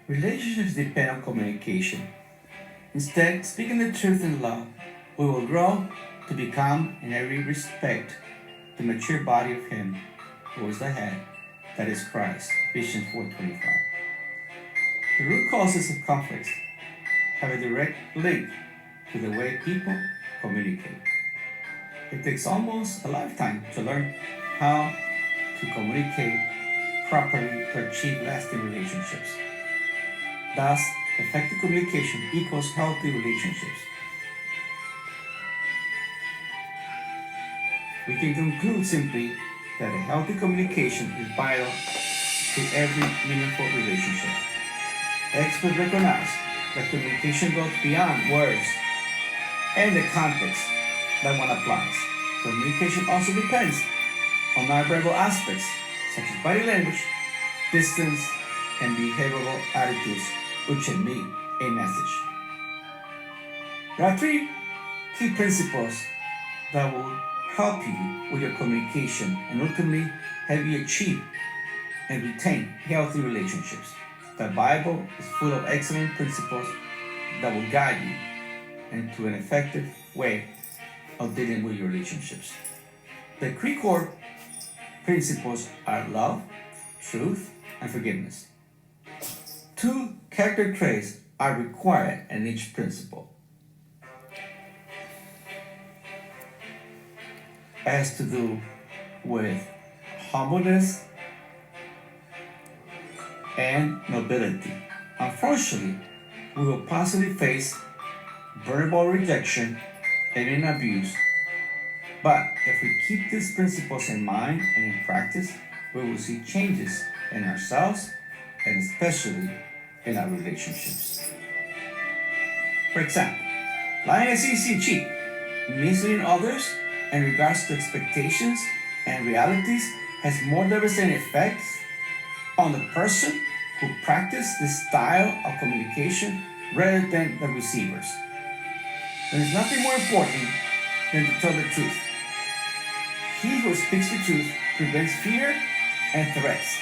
Relationships depend on communication. Instead, speaking the truth in love, we will grow to become, in every respect, the mature body of Him who is the head, that is Christ. Ephesians 4:25. The root causes of conflicts have a direct link to the way people communicate. It takes almost a lifetime to learn how to communicate properly to achieve lasting relationships. Thus, effective communication equals healthy relationships. We can conclude simply that a healthy communication is vital to every meaningful relationship. Experts recognize that communication goes beyond words and the context that one applies. Communication also depends on nonverbal aspects such as body language, distance, and behavioral attitudes which emit a message. There are three key principles that will help you with your communication and ultimately help you achieve and retain healthy relationships. The Bible is full of excellent principles that will guide you into an effective way of dealing with your relationships. The three core principles are love, truth, and forgiveness. Two character traits are required in each principle. It has to do with humbleness and nobility. Unfortunately, we will possibly face verbal rejection and in abuse. But if we keep these principles in mind and in practice, we will see changes in ourselves and especially in our relationships. For example, lying is easy, cheap. Misleading others in regards to expectations and realities has more devastating effects on the person who practices this style of communication rather than the receivers. There is nothing more important than to tell the truth. He who speaks the truth prevents fear and threats.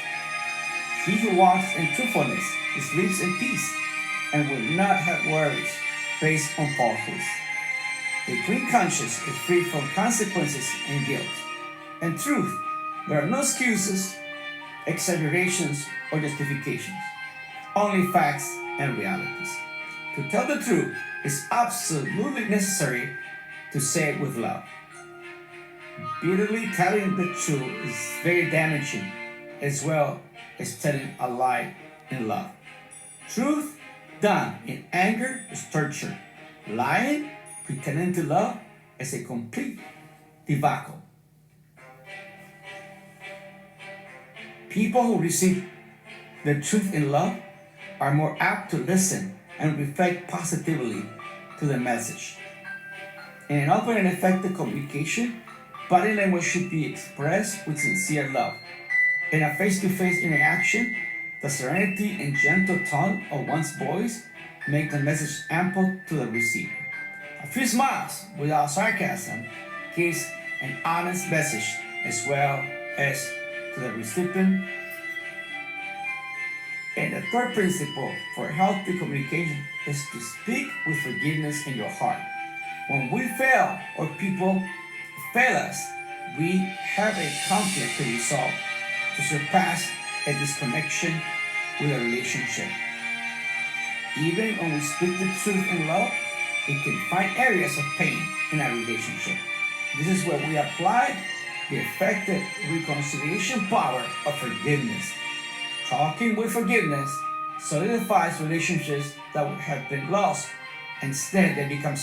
He who walks in truthfulness sleeps in peace and will not have worries based on falsehoods. A clean conscience is free from consequences and guilt. In truth, there are no excuses, exaggerations, or justifications, only facts and realities. To tell the truth is absolutely necessary to say it with love. Bitterly telling the truth is very damaging, as well as telling a lie in love. Truth done in anger is torture. Lying, pretending to love, is a complete debacle. People who receive the truth in love are more apt to listen and reflect positively to the message. In an open and effective communication, body language should be expressed with sincere love. In a face-to-face interaction, the serenity and gentle tone of one's voice make the message ample to the receiver. A few smiles without sarcasm gives an honest message as well as to the recipient. And the third principle for healthy communication is to speak with forgiveness in your heart. When we fail or people fail us, we have a conflict to resolve to surpass a disconnection with a relationship. Even when we speak the truth in love, we can find areas of pain in our relationship. This is where we apply the effective reconciliation power of forgiveness. Talking with forgiveness solidifies relationships that would have been lost. Instead, they become